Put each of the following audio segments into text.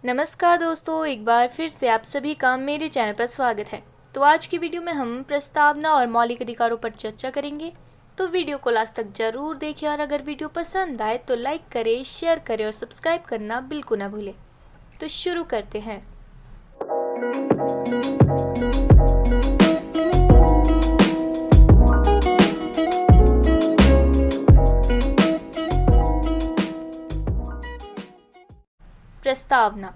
नमस्कार दोस्तों, एक बार फिर से आप सभी का मेरे चैनल पर स्वागत है। तो आज की वीडियो में हम प्रस्तावना और मौलिक अधिकारों पर चर्चा करेंगे। तो वीडियो को लास्ट तक जरूर देखें और अगर वीडियो पसंद आए तो लाइक करें, शेयर करें और सब्सक्राइब करना बिल्कुल ना भूलें। तो शुरू करते हैं। प्रस्तावना।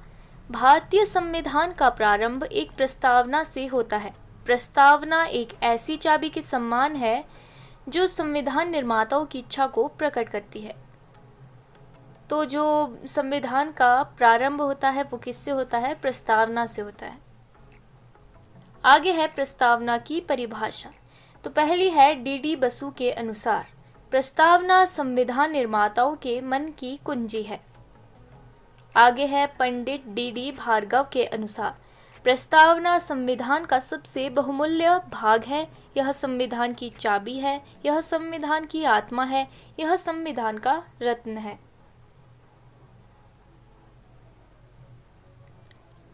भारतीय संविधान का प्रारंभ एक प्रस्तावना से होता है। प्रस्तावना एक ऐसी चाबी के समान है जो संविधान निर्माताओं की इच्छा को प्रकट करती है। तो जो संविधान का प्रारंभ होता है वो किससे होता है? प्रस्तावना से होता है। आगे है प्रस्तावना की परिभाषा। तो पहली है डी बसु के अनुसार, प्रस्तावना संविधान निर्माताओं के मन की कुंजी है। आगे है पंडित डी भार्गव के अनुसार, प्रस्तावना संविधान का सबसे बहुमूल्य भाग है। यह संविधान की चाबी है, यह संविधान की आत्मा है, यह संविधान का रत्न है।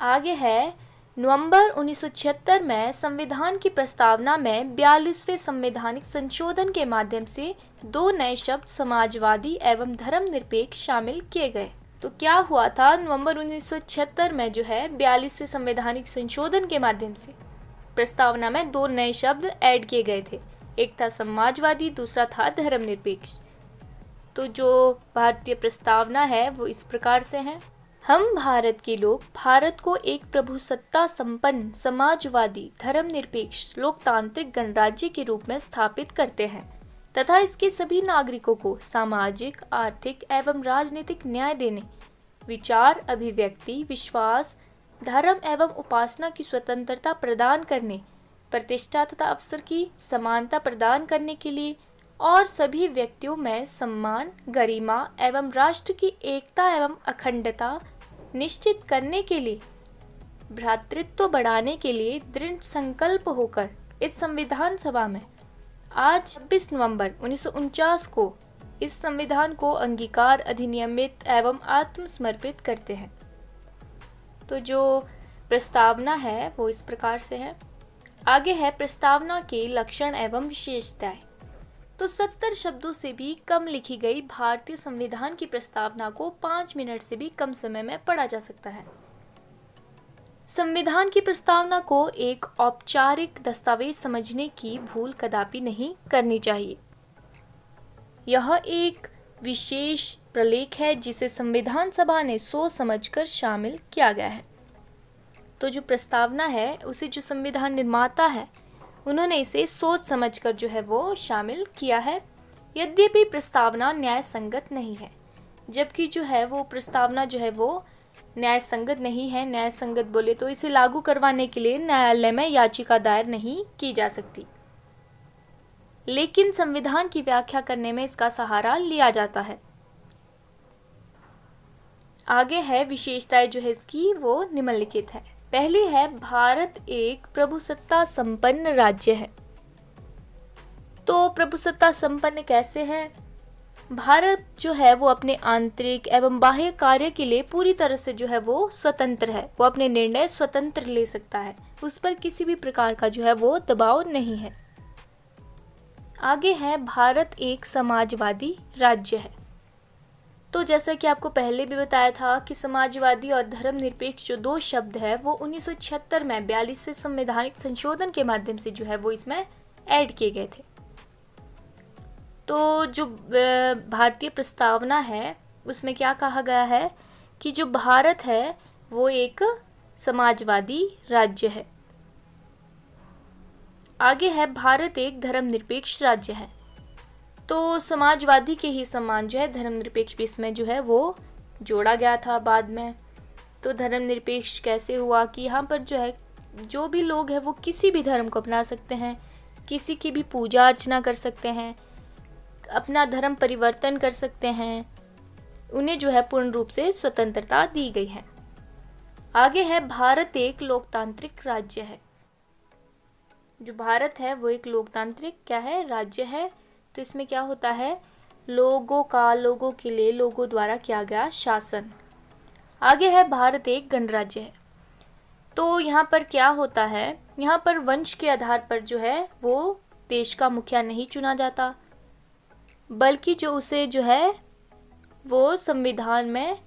आगे है नवंबर 1976 में संविधान की प्रस्तावना में 42वें संवैधानिक संशोधन के माध्यम से 2 नए शब्द समाजवादी एवं धर्मनिरपेक्ष शामिल किए गए। तो क्या हुआ था? नवंबर 1976 में जो है 42वें संवैधानिक संशोधन के माध्यम से प्रस्तावना में 2 नए शब्द ऐड किए गए थे। एक था समाजवादी, दूसरा था धर्मनिरपेक्ष। तो जो भारतीय प्रस्तावना है वो इस प्रकार से है। हम भारत के लोग भारत को एक प्रभुसत्ता संपन्न समाजवादी धर्मनिरपेक्ष लोकतांत्रिक गणराज्य के रूप में स्थापित करते हैं तथा इसके सभी नागरिकों को सामाजिक, आर्थिक एवं राजनीतिक न्याय देने, विचार, अभिव्यक्ति, विश्वास, धर्म एवं उपासना की स्वतंत्रता प्रदान करने, प्रतिष्ठा तथा अवसर की समानता प्रदान करने के लिए और सभी व्यक्तियों में सम्मान, गरिमा एवं राष्ट्र की एकता एवं अखंडता निश्चित करने के लिए, भ्रातृत्व बढ़ाने के लिए दृढ़ संकल्प होकर इस संविधान सभा में आज 26 नवंबर 1949 को इस संविधान को अंगीकार, अधिनियमित एवं आत्मसमर्पित करते हैं। तो जो प्रस्तावना है वो इस प्रकार से है। आगे है प्रस्तावना के लक्षण एवं विशेषताएं। तो 70 शब्दों से भी कम लिखी गई भारतीय संविधान की प्रस्तावना को 5 मिनट से भी कम समय में पढ़ा जा सकता है। संविधान की प्रस्तावना को एक औपचारिक दस्तावेज समझने की भूल कदापि नहीं करनी चाहिए। यह एक विशेष प्रलेख है जिसे संविधान सभा ने सोच समझकर शामिल किया गया है। तो जो प्रस्तावना है उसे जो संविधान निर्माता है उन्होंने इसे सोच समझकर जो है वो शामिल किया है। यद्यपि प्रस्तावना न्याय संगत नहीं है, जबकि जो है वो प्रस्तावना जो है वो न्याय संगत नहीं है। न्याय संगत बोले तो इसे लागू करवाने के लिए न्यायालय में याचिका दायर नहीं की जा सकती, लेकिन संविधान की व्याख्या करने में इसका सहारा लिया जाता है। आगे है विशेषताएं जो है इसकी वो निम्नलिखित है। पहली है भारत एक प्रभुसत्ता संपन्न राज्य है। तो प्रभुसत्ता संपन्न कैसे है? भारत जो है वो अपने आंतरिक एवं बाह्य कार्य के लिए पूरी तरह से जो है वो स्वतंत्र है। वो अपने निर्णय स्वतंत्र ले सकता है, उस पर किसी भी प्रकार का जो है वो दबाव नहीं है। आगे है भारत एक समाजवादी राज्य है। तो जैसा कि आपको पहले भी बताया था कि समाजवादी और धर्मनिरपेक्ष जो 2 शब्द है वो 1976 में 42वें संवैधानिक संशोधन के माध्यम से जो है वो इसमें ऐड किए गए थे। तो जो भारतीय प्रस्तावना है उसमें क्या कहा गया है कि जो भारत है वो एक समाजवादी राज्य है। आगे है भारत एक धर्मनिरपेक्ष राज्य है। तो समाजवादी के ही समान जो है धर्मनिरपेक्ष भी इसमें जो है वो जोड़ा गया था बाद में। तो धर्मनिरपेक्ष कैसे हुआ कि यहाँ पर जो है जो भी लोग हैं वो किसी भी धर्म को अपना सकते हैं, किसी की भी पूजा अर्चना कर सकते हैं, अपना धर्म परिवर्तन कर सकते हैं, उन्हें जो है पूर्ण रूप से स्वतंत्रता दी गई है। आगे है भारत एक लोकतांत्रिक राज्य है। जो भारत है वो एक लोकतांत्रिक क्या है? राज्य है। तो इसमें क्या होता है? लोगों का लोगों के लिए लोगों द्वारा किया गया शासन। आगे है भारत एक गणराज्य है। तो यहाँ पर क्या होता है, यहाँ पर वंश के आधार पर जो है वो देश का मुखिया नहीं चुना जाता, बल्कि जो उसे जो है वो संविधान में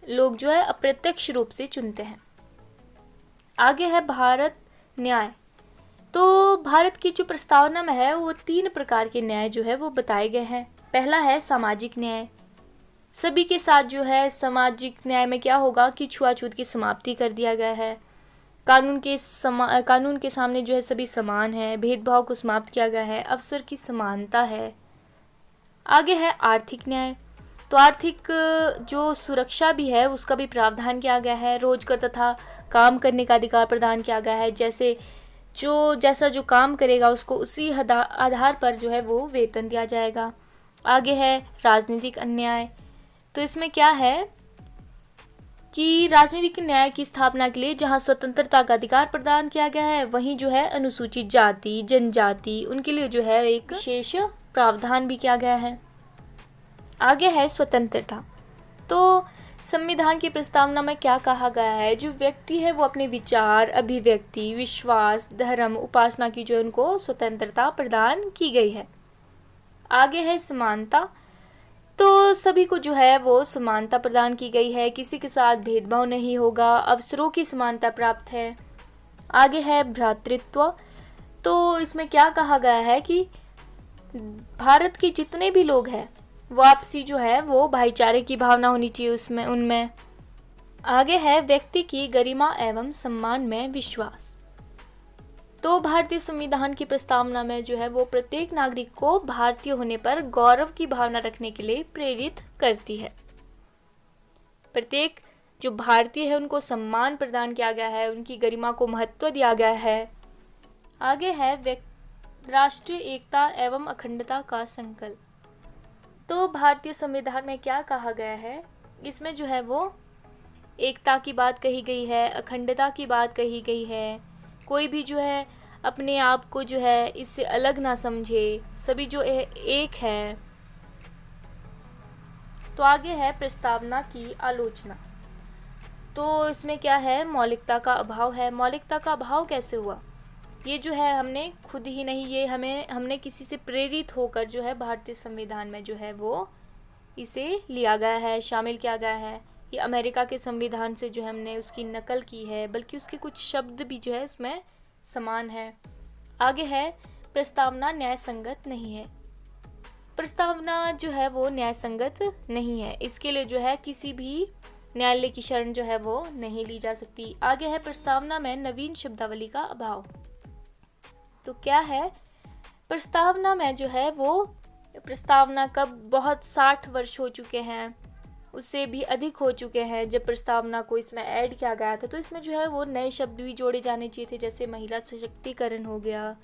लोग जो है अप्रत्यक्ष रूप से चुनते हैं। आगे है भारत न्याय। तो भारत की जो प्रस्तावना में है वो 3 प्रकार के न्याय जो है वो बताए गए हैं। पहला है सामाजिक न्याय। सभी के साथ जो है सामाजिक न्याय में क्या होगा कि छुआछूत की समाप्ति कर दिया गया है। कानून के सामने जो है सभी समान है, भेदभाव को समाप्त किया गया है, अवसर की समानता है। आगे है आर्थिक न्याय। तो आर्थिक जो सुरक्षा भी है उसका भी प्रावधान किया गया है। रोजगार तथा काम करने का अधिकार प्रदान किया गया है। जैसा जो काम करेगा उसको उसी आधार पर जो है वो वेतन दिया जाएगा। आगे है राजनीतिक अन्याय। तो इसमें क्या है कि राजनीतिक न्याय की स्थापना के लिए जहां स्वतंत्रता का अधिकार प्रदान किया गया है, वहीं जो है अनुसूचित जाति जनजाति उनके लिए जो है एक विशेष प्रावधान भी किया गया है। आगे है स्वतंत्रता। तो संविधान की प्रस्तावना में क्या कहा गया है, जो व्यक्ति है वो अपने विचार, अभिव्यक्ति, विश्वास, धर्म, उपासना की जो उनको स्वतंत्रता प्रदान की गई है। आगे है समानता। तो सभी को जो है वो समानता प्रदान की गई है, किसी के साथ भेदभाव नहीं होगा, अवसरों की समानता प्राप्त है। आगे है भ्रातृत्व। तो इसमें क्या कहा गया है कि भारत के जितने भी लोग हैं वो आपसी जो है वो भाईचारे की भावना होनी चाहिए उनमें। आगे है व्यक्ति की गरिमा एवं सम्मान में विश्वास। तो भारतीय संविधान की प्रस्तावना में जो है वो प्रत्येक नागरिक को भारतीय होने पर गौरव की भावना रखने के लिए प्रेरित करती है। प्रत्येक जो भारतीय है उनको सम्मान प्रदान किया गया है, उनकी गरिमा को महत्व दिया गया है। आगे है राष्ट्रीय एकता एवं अखंडता का संकल्प। तो भारतीय संविधान में क्या कहा गया है, इसमें जो है वो एकता की बात कही गई है, अखंडता की बात कही गई है। कोई भी जो है अपने आप को जो है इससे अलग ना समझे, सभी जो एक है। तो आगे है प्रस्तावना की आलोचना। तो इसमें क्या है, मौलिकता का अभाव है। मौलिकता का अभाव कैसे हुआ, ये जो है हमने खुद ही नहीं, ये हमने किसी से प्रेरित होकर जो है भारतीय संविधान में जो है वो इसे लिया गया है, शामिल किया गया है। ये अमेरिका के संविधान से जो है हमने उसकी नकल की है, बल्कि उसके कुछ शब्द भी जो है उसमें समान है। आगे है प्रस्तावना न्याय संगत नहीं है। प्रस्तावना जो है वो न्याय संगत नहीं है, इसके लिए जो है किसी भी न्यायालय की शरण जो है वो नहीं ली जा सकती। आगे है प्रस्तावना में नवीन शब्दावली का अभाव। तो क्या है, प्रस्तावना में जो है वो प्रस्तावना कब बहुत 60 वर्ष हो चुके हैं, उससे भी अधिक हो चुके हैं जब प्रस्तावना को इसमें ऐड किया गया था। तो इसमें जो है वो नए शब्द भी जोड़े जाने चाहिए थे, जैसे महिला सशक्तिकरण हो गया,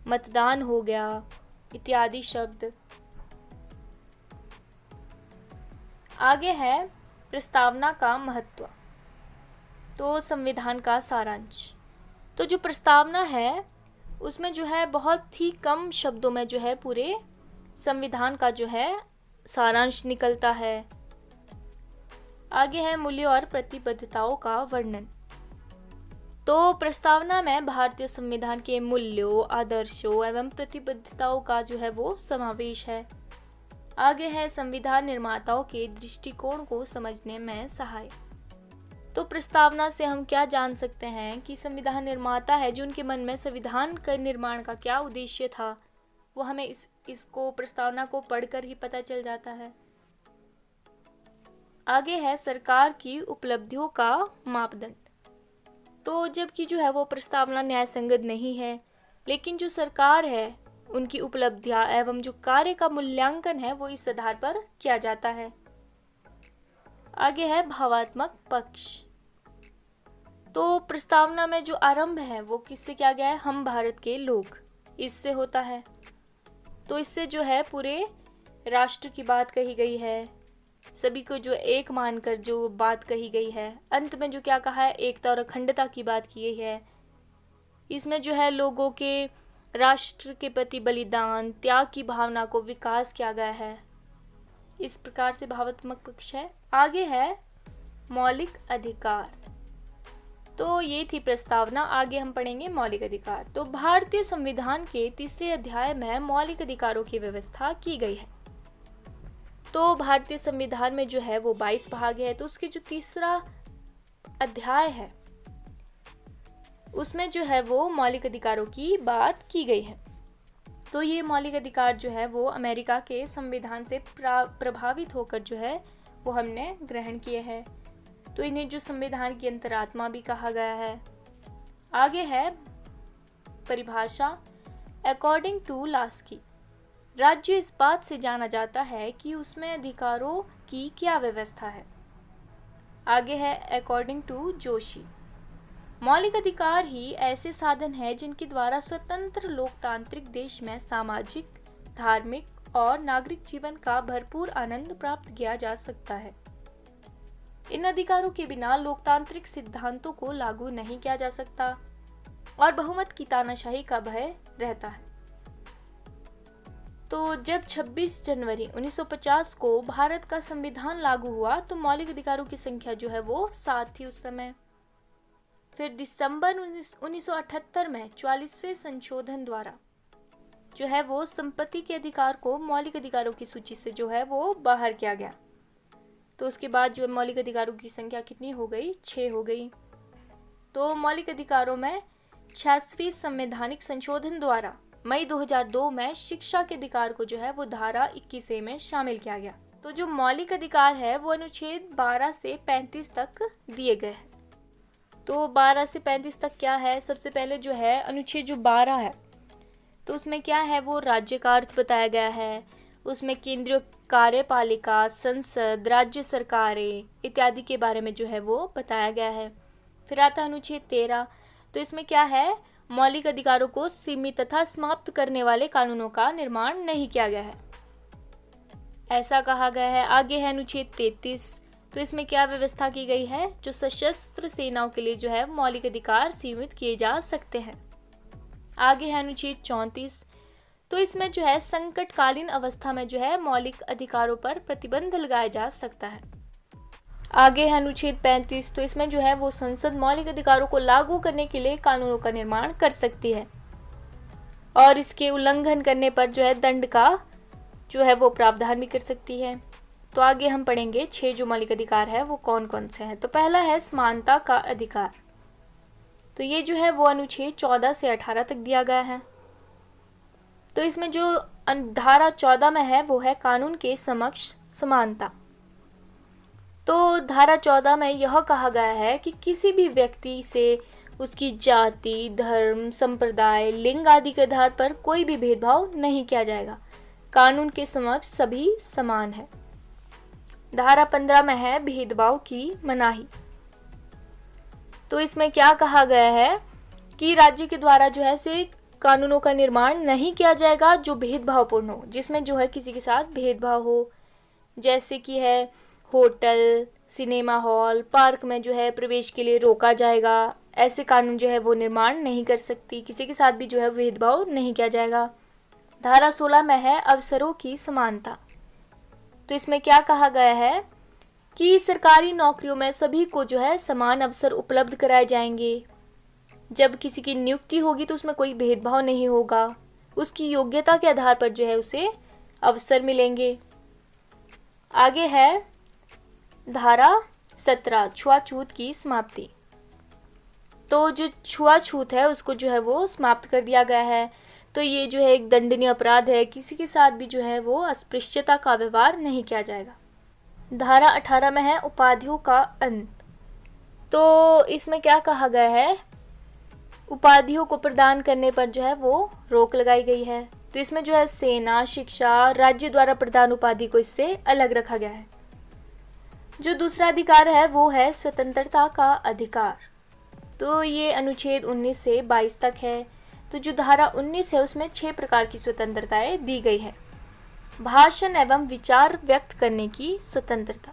मतदान हो गया, इत्यादि शब्द। आगे है प्रस्तावना का महत्व। तो संविधान का सारांश। तो जो प्रस्तावना है उसमें जो है बहुत ही कम शब्दों में जो है पूरे संविधान का जो है सारांश निकलता है। आगे है मूल्यों और प्रतिबद्धताओं का वर्णन। तो प्रस्तावना में भारतीय संविधान के मूल्यों, आदर्शों एवं प्रतिबद्धताओं का जो है वो समावेश है। आगे है संविधान निर्माताओं के दृष्टिकोण को समझने में सहाय। तो प्रस्तावना से हम क्या जान सकते हैं कि संविधान निर्माता है जो उनके मन में संविधान का निर्माण का क्या उद्देश्य था, वो हमें इसको प्रस्तावना को पढ़कर ही पता चल जाता है। आगे है सरकार की उपलब्धियों का मापदंड। तो जबकि जो है वो प्रस्तावना न्याय संगत नहीं है, लेकिन जो सरकार है उनकी उपलब्धियां एवं जो कार्य का मूल्यांकन है वो इस आधार पर किया जाता है। आगे है भावात्मक पक्ष। तो प्रस्तावना में जो आरंभ है वो किससे किया गया है, हम भारत के लोग, इससे होता है। तो इससे जो है पूरे राष्ट्र की बात कही गई है, सभी को जो एक मानकर जो बात कही गई है। अंत में जो क्या कहा है, एकता और अखंडता की बात की गई है। इसमें जो है लोगों के राष्ट्र के प्रति बलिदान, त्याग की भावना को विकास किया गया है। इस प्रकार से भावात्मक पक्ष है। आगे है मौलिक अधिकार। तो ये थी प्रस्तावना। आगे हम पढ़ेंगे मौलिक अधिकार। तो भारतीय संविधान के तीसरे अध्याय में मौलिक अधिकारों की व्यवस्था की गई है। तो भारतीय संविधान में जो है वो 22 भाग है। तो उसके जो तीसरा अध्याय है उसमें जो है वो मौलिक अधिकारों की बात की गई है। तो ये मौलिक अधिकार जो है वो अमेरिका के संविधान से प्रभावित होकर जो है वो हमने ग्रहण किए हैं। तो इन्हें जो संविधान की अंतरात्मा भी कहा गया है। आगे है परिभाषा। अकॉर्डिंग टू लास्की, राज्य इस बात से जाना जाता है कि उसमें अधिकारों की क्या व्यवस्था है। आगे है अकॉर्डिंग टू जोशी, मौलिक अधिकार ही ऐसे साधन हैं जिनके द्वारा स्वतंत्र लोकतांत्रिक देश में सामाजिक, धार्मिक और नागरिक जीवन का भरपूर आनंद प्राप्त किया जा सकता है। इन अधिकारों के बिना लोकतांत्रिक सिद्धांतों को लागू नहीं किया जा सकता और बहुमत की तानाशाही का भय रहता है। तो जब 26 जनवरी 1950 को भारत का संविधान लागू हुआ तो मौलिक अधिकारों की संख्या जो है वो 7 थी उस समय। फिर दिसंबर 1978 में 44वें संशोधन द्वारा जो है वो संपत्ति के अधिकार को मौलिक अधिकारों की सूची से जो है वो बाहर किया गया। तो उसके बाद जो मौलिक अधिकारों की संख्या कितनी हो गई? 6 हो गई। तो मौलिक अधिकारों में 86वें संवैधानिक संशोधन द्वारा मई 2002 में शिक्षा के अधिकार को जो है वो धारा 21A में शामिल किया गया। तो जो मौलिक अधिकार है वो अनुच्छेद 12 से 35 तक दिए गए हैं। तो 12 से 35 तक क्या है? सबसे पहले जो है अनुच्छेद जो 12 है तो उसमें क्या है वो राज्य का अर्थ बताया गया है। उसमें केंद्रीय कार्यपालिका, संसद, राज्य सरकारें इत्यादि के बारे में जो है वो बताया गया है। फिर आता है अनुच्छेद 13। तो इसमें क्या है? मौलिक अधिकारों को सीमित तथा समाप्त करने वाले कानूनों का निर्माण नहीं किया गया है, ऐसा कहा गया है। आगे है अनुच्छेद 33। तो इसमें क्या व्यवस्था की गई है? जो सशस्त्र सेनाओं के लिए जो है मौलिक अधिकार सीमित किए जा सकते हैं। आगे है अनुच्छेद 34। तो इसमें जो है संकटकालीन अवस्था में जो है मौलिक अधिकारों पर प्रतिबंध लगाया जा सकता है। आगे है अनुच्छेद 35। तो इसमें जो है वो संसद मौलिक अधिकारों को लागू करने के लिए कानूनों का निर्माण कर सकती है और इसके उल्लंघन करने पर जो है दंड का जो है वो प्रावधान भी कर सकती है। तो आगे हम पढ़ेंगे 6 जो मौलिक अधिकार है वो कौन कौन से हैं। तो पहला है समानता का अधिकार। तो ये जो है वो अनुच्छेद 14 से 18 तक दिया गया है। तो इसमें जो धारा 14 में है वो है कानून के समक्ष समानता। तो धारा 14 में यह कहा गया है कि किसी भी व्यक्ति से उसकी जाति, धर्म, संप्रदाय, लिंग आदि के आधार पर कोई भी भेदभाव नहीं किया जाएगा। कानून के समक्ष सभी समान है। धारा 15 में है भेदभाव की मनाही। तो इसमें क्या कहा गया है कि राज्य के द्वारा जो है से कानूनों का निर्माण नहीं किया जाएगा जो भेदभावपूर्ण हो, जिसमें जो है किसी के साथ भेदभाव हो, जैसे कि है होटल, सिनेमा हॉल, पार्क में जो है प्रवेश के लिए रोका जाएगा। ऐसे कानून जो है वो निर्माण नहीं कर सकती। किसी के साथ भी जो है भेदभाव नहीं किया जाएगा। धारा 16 में है अवसरों की समानता। तो इसमें क्या कहा गया है कि सरकारी नौकरियों में सभी को जो है समान अवसर उपलब्ध कराए जाएंगे। जब किसी की नियुक्ति होगी तो उसमें कोई भेदभाव नहीं होगा। उसकी योग्यता के आधार पर जो है उसे अवसर मिलेंगे। आगे है धारा 17 छुआछूत की समाप्ति। तो जो छुआछूत है उसको जो है वो समाप्त कर दिया गया है। तो ये जो है एक दंडनीय अपराध है। किसी के साथ भी जो है वो अस्पृश्यता का व्यवहार नहीं किया जाएगा। धारा 18 में है उपाधियों का अंत। तो इसमें क्या कहा गया है? उपाधियों को प्रदान करने पर जो है वो रोक लगाई गई है। तो इसमें जो है सेना, शिक्षा, राज्य द्वारा प्रदान उपाधि को इससे अलग रखा गया है। जो दूसरा अधिकार है वो है स्वतंत्रता का अधिकार। तो ये अनुच्छेद 19 से 22 तक है। तो जो धारा 19 है उसमें 6 प्रकार की स्वतंत्रताएं दी गई है। भाषण एवं विचार व्यक्त करने की स्वतंत्रता।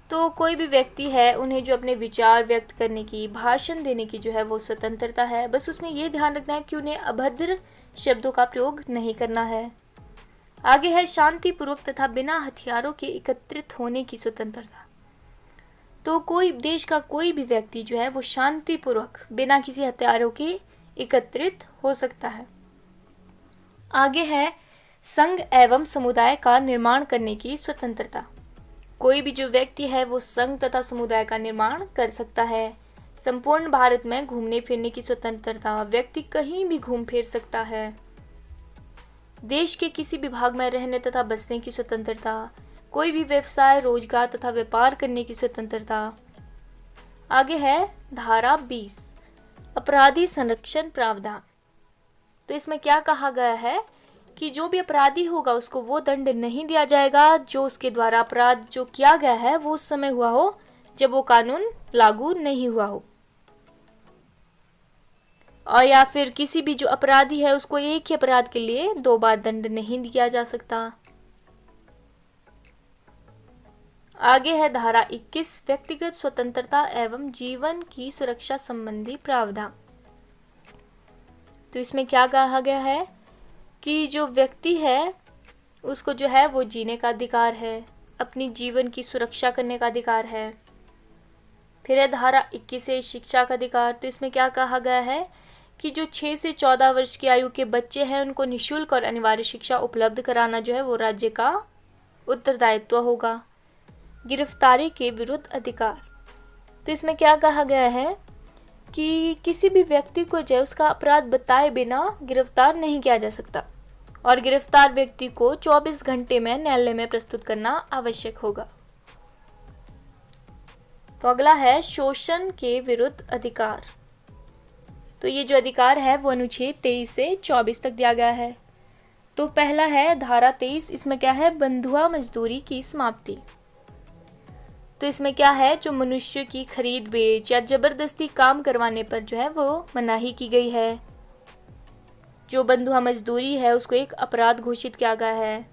तो कोई भी व्यक्ति है उन्हें जो अपने विचार व्यक्त करने की, भाषण देने की जो है वो स्वतंत्रता है। बस उसमें ये ध्यान रखना है कि उन्हें अभद्र शब्दों का प्रयोग नहीं करना है। आगे है शांतिपूर्वक तथा बिना हथियारों के एकत्रित होने की स्वतंत्रता। तो कोई देश का कोई भी व्यक्ति जो है वो शांतिपूर्वक बिना किसी हथियारों के एकत्रित हो सकता है। आगे है संघ एवं समुदाय का निर्माण करने की स्वतंत्रता। कोई भी जो व्यक्ति है वो संघ तथा समुदाय का निर्माण कर सकता है। संपूर्ण भारत में घूमने फिरने की स्वतंत्रता, व्यक्ति कहीं भी घूम फिर सकता है। देश के किसी भी भाग में रहने तथा बसने की स्वतंत्रता, कोई भी व्यवसाय, रोजगार तथा व्यापार करने की स्वतंत्रता। आगे है धारा 20 अपराधी संरक्षण प्रावधान। तो इसमें क्या कहा गया है कि जो भी अपराधी होगा उसको वो दंड नहीं दिया जाएगा जो उसके द्वारा अपराध जो किया गया है वो उस समय हुआ हो जब वो कानून लागू नहीं हुआ हो, और या फिर किसी भी जो अपराधी है उसको एक ही अपराध के लिए 2 बार दंड नहीं दिया जा सकता। आगे है धारा 21 व्यक्तिगत स्वतंत्रता एवं जीवन की सुरक्षा संबंधी प्रावधान। तो इसमें क्या कहा गया है कि जो व्यक्ति है उसको जो है वो जीने का अधिकार है, अपनी जीवन की सुरक्षा करने का अधिकार है। फिर है धारा 21 से शिक्षा का अधिकार। तो इसमें क्या कहा गया है कि जो 6 से 14 वर्ष की आयु के बच्चे हैं उनको निःशुल्क और अनिवार्य शिक्षा उपलब्ध कराना जो है वो राज्य का उत्तरदायित्व होगा। गिरफ्तारी के विरुद्ध अधिकार। तो इसमें क्या कहा गया है कि किसी भी व्यक्ति को जो है उसका अपराध बताए बिना गिरफ्तार नहीं किया जा सकता और गिरफ्तार व्यक्ति को 24 घंटे में न्यायालय में प्रस्तुत करना आवश्यक होगा। तो अगला है शोषण के विरुद्ध अधिकार। तो ये जो अधिकार है वो अनुच्छेद 23 से 24 तक दिया गया है। तो पहला है धारा 23, इसमें क्या है बंधुआ मजदूरी की समाप्ति। तो इसमें क्या है जो मनुष्य की खरीद बेच या जबरदस्ती काम करवाने पर जो है वो मनाही की गई है। जो बंधुआ मजदूरी है उसको एक अपराध घोषित किया गया है,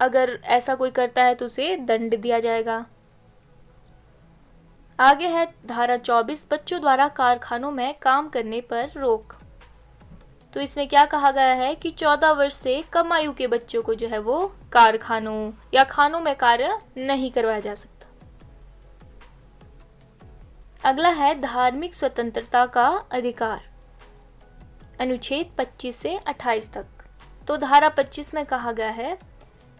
अगर ऐसा कोई करता है तो उसे दंड दिया जाएगा। आगे है धारा 24 बच्चों द्वारा कारखानों में काम करने पर रोक। तो इसमें क्या कहा गया है कि 14 वर्ष से कम आयु के बच्चों को जो है वो कारखानों या खानों में कार्य नहीं करवाया जा सकता। अगला है धार्मिक स्वतंत्रता का अधिकार, अनुच्छेद 25 से 28 तक। तो धारा 25 में कहा गया है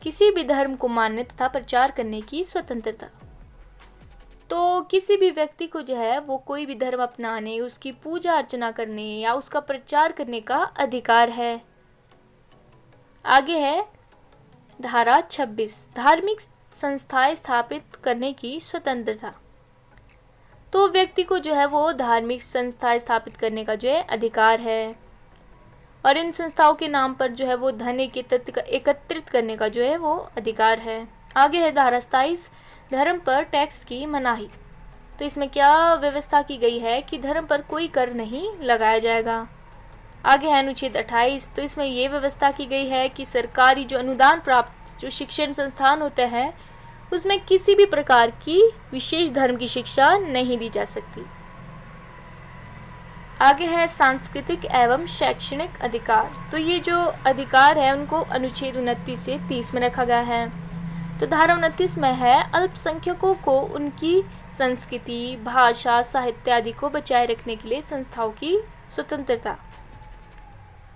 किसी भी धर्म को मानने तथा प्रचार करने की स्वतंत्रता। तो किसी भी व्यक्ति को जो है वो कोई भी धर्म अपनाने, उसकी पूजा अर्चना करने या उसका प्रचार करने का अधिकार है। आगे है धारा 26 धार्मिक संस्थाएं स्थापित करने की स्वतंत्रता। तो व्यक्ति को जो है वो धार्मिक संस्थाएं स्थापित करने का जो है अधिकार है और इन संस्थाओं के नाम पर जो है वो धन एकत्रित करने का जो है वो अधिकार है। आगे है धारा 27 धर्म पर टैक्स की मनाही। तो इसमें क्या व्यवस्था की गई है कि धर्म पर कोई कर नहीं लगाया जाएगा। आगे है अनुच्छेद 28। तो इसमें ये व्यवस्था की गई है कि सरकारी जो अनुदान प्राप्त जो शिक्षण संस्थान होते हैं उसमें किसी भी प्रकार की विशेष धर्म की शिक्षा नहीं दी जा सकती। आगे है सांस्कृतिक एवं शैक्षणिक अधिकार। तो ये जो अधिकार है उनको अनुच्छेद 29 से 30 में रखा गया है। तो धारा 29 में है अल्पसंख्यकों को उनकी संस्कृति, भाषा, साहित्य आदि को बचाए रखने के लिए संस्थाओं की स्वतंत्रता।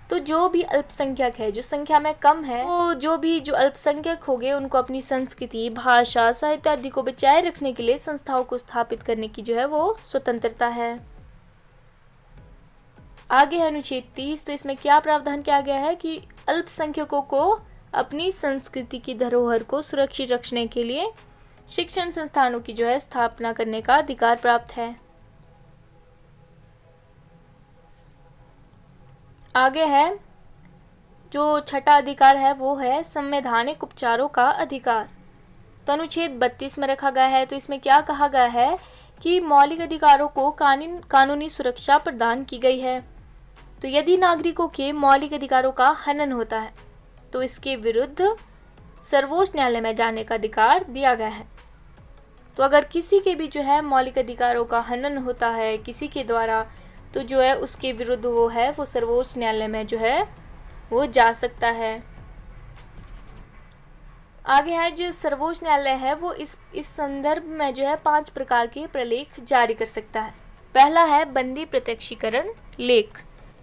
तो जो भी अल्पसंख्यक है, जो संख्या में कम है, वो जो अल्पसंख्यक हो गए उनको अपनी संस्कृति, भाषा, साहित्य आदि को बचाए रखने के लिए संस्थाओं को स्थापित करने की जो है वो स्वतंत्रता है। आगे है अनुच्छेद 30। तो इसमें क्या प्रावधान किया गया है कि अल्पसंख्यकों को अपनी संस्कृति की धरोहर को सुरक्षित रखने के लिए शिक्षण संस्थानों की जो है स्थापना करने का अधिकार प्राप्त है। आगे है जो छठा अधिकार है वो है संवैधानिक उपचारों का अधिकार। तो अनुच्छेद 32 में रखा गया है। तो इसमें क्या कहा गया है कि मौलिक अधिकारों को कानूनी सुरक्षा प्रदान की गई है। तो यदि नागरिकों के मौलिक अधिकारों का हनन होता है तो इसके विरुद्ध सर्वोच्च न्यायालय में जाने का अधिकार दिया गया है। तो अगर किसी के भी जो है मौलिक अधिकारों का हनन होता है किसी के द्वारा, तो जो है उसके विरुद्ध वो सर्वोच्च न्यायालय में जो है वो जा सकता है। आगे है जो सर्वोच्च न्यायालय है वो इस संदर्भ में जो है 5 प्रकार के प्रलेख जारी कर सकता है। पहला है बंदी प्रत्यक्षीकरण लेख,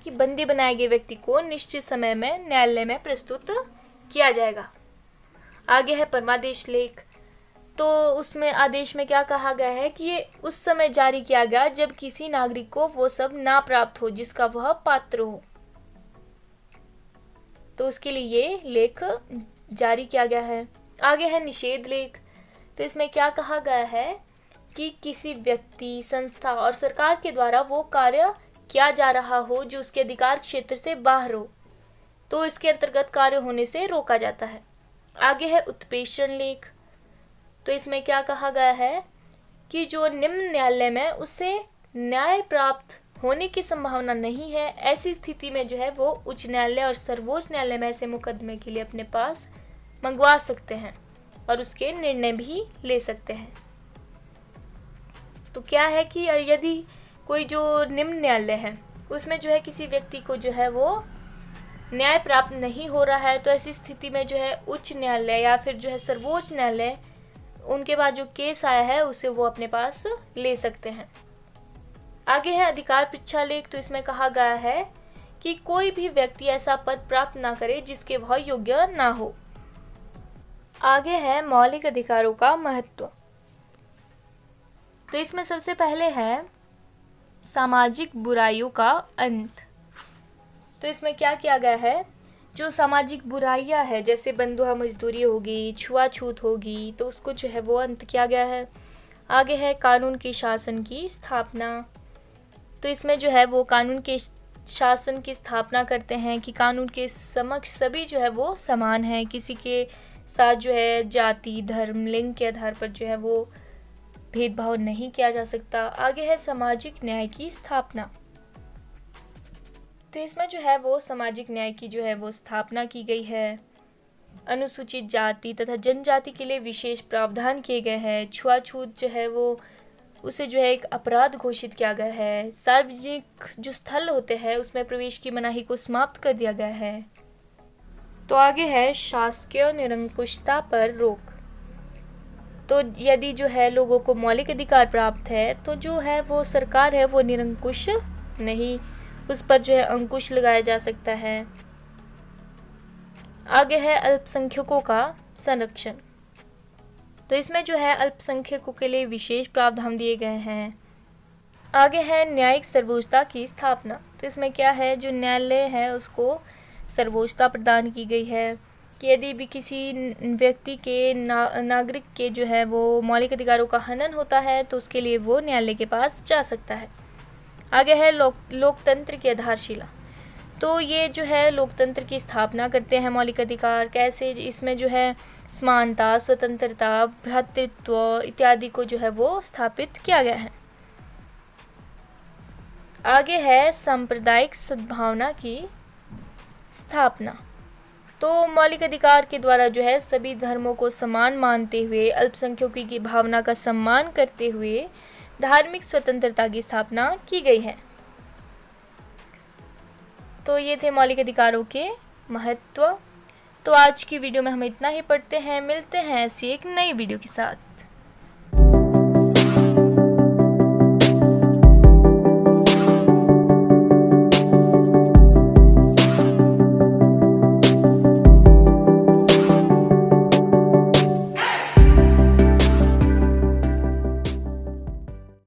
कि बंदी बनाए गए व्यक्ति को निश्चित समय में न्यायालय में प्रस्तुत किया जाएगा। आगे है परमादेश लेख, तो उसमें आदेश में क्या कहा गया है कि ये उस समय जारी किया गया जब किसी नागरिक को वो सब ना प्राप्त हो जिसका वह पात्र हो, तो उसके लिए ये लेख जारी किया गया है। आगे है निषेध लेख, तो इसमें क्या कहा गया है कि किसी व्यक्ति, संस्था और सरकार के द्वारा वो कार्य किया जा रहा हो जो उसके अधिकार क्षेत्र से बाहर हो, तो इसके अंतर्गत कार्य होने से रोका जाता है। आगे है उत्प्रेषण लेख, तो इसमें क्या कहा गया है कि जो निम्न न्यायालय में उससे न्याय प्राप्त होने की संभावना नहीं है, ऐसी स्थिति में जो है वो उच्च न्यायालय और सर्वोच्च न्यायालय में ऐसे मुकदमे के लिए अपने पास मंगवा सकते हैं और उसके निर्णय भी ले सकते हैं। तो क्या है कि यदि कोई जो निम्न न्यायालय है उसमें जो है किसी व्यक्ति को जो है वो न्याय प्राप्त नहीं हो रहा है, तो ऐसी स्थिति में जो है उच्च न्यायालय या फिर जो है सर्वोच्च न्यायालय उनके पास जो केस आया है उसे वो अपने पास ले सकते हैं। आगे है अधिकार परीक्षा लेख, तो इसमें कहा गया है कि कोई भी व्यक्ति ऐसा पद प्राप्त ना करे जिसके वह योग्य ना हो। आगे है मौलिक अधिकारों का महत्व, तो इसमें सबसे पहले है सामाजिक बुराइयों का अंत। तो इसमें क्या किया गया है, जो सामाजिक बुराइयां है जैसे बंधुआ मजदूरी होगी, छुआछूत होगी, तो उसको जो है वो अंत किया गया है। आगे है कानून के शासन की स्थापना, तो इसमें जो है वो कानून के शासन की स्थापना करते हैं कि कानून के समक्ष सभी जो है वो समान है, किसी के साथ जो है जाति, धर्म, लिंग के आधार पर जो है वो भेदभाव नहीं किया जा सकता। आगे है सामाजिक न्याय की स्थापना, तो इसमें जो है वो सामाजिक न्याय की जो है वो स्थापना की गई है। अनुसूचित जाति तथा जनजाति के लिए विशेष प्रावधान किए गए हैं। छुआछूत जो है वो उसे जो है एक अपराध घोषित किया गया है। सार्वजनिक जो स्थल होते हैं उसमें प्रवेश की मनाही को समाप्त कर दिया गया है। तो आगे है शासकीय निरंकुशता पर रोक, तो यदि जो है लोगों को मौलिक अधिकार प्राप्त है तो जो है वो सरकार है वो निरंकुश नहीं, उस पर जो है अंकुश लगाया जा सकता है। आगे है अल्पसंख्यकों का संरक्षण, तो इसमें जो है अल्पसंख्यकों के लिए विशेष प्रावधान दिए गए हैं। आगे है न्यायिक सर्वोच्चता की स्थापना, तो इसमें क्या है, जो न्यायालय है उसको सर्वोच्चता प्रदान की गई है कि यदि भी किसी व्यक्ति के नागरिक के जो है वो मौलिक अधिकारों का हनन होता है तो उसके लिए वो न्यायालय के पास जा सकता है। आगे है लोकतंत्र की आधारशिला, तो ये जो है लोकतंत्र की स्थापना करते हैं मौलिक अधिकार कैसे, इसमें जो है समानता, स्वतंत्रता, भ्रातृत्व इत्यादि को जो है वो स्थापित किया गया है। आगे है सांप्रदायिक सद्भावना की स्थापना, तो मौलिक अधिकार के द्वारा जो है सभी धर्मों को समान मानते हुए अल्पसंख्यकों की भावना का सम्मान करते हुए धार्मिक स्वतंत्रता की स्थापना की गई है। तो ये थे मौलिक अधिकारों के महत्व। तो आज की वीडियो में हम इतना ही पढ़ते हैं, मिलते हैं ऐसी एक नई वीडियो के साथ।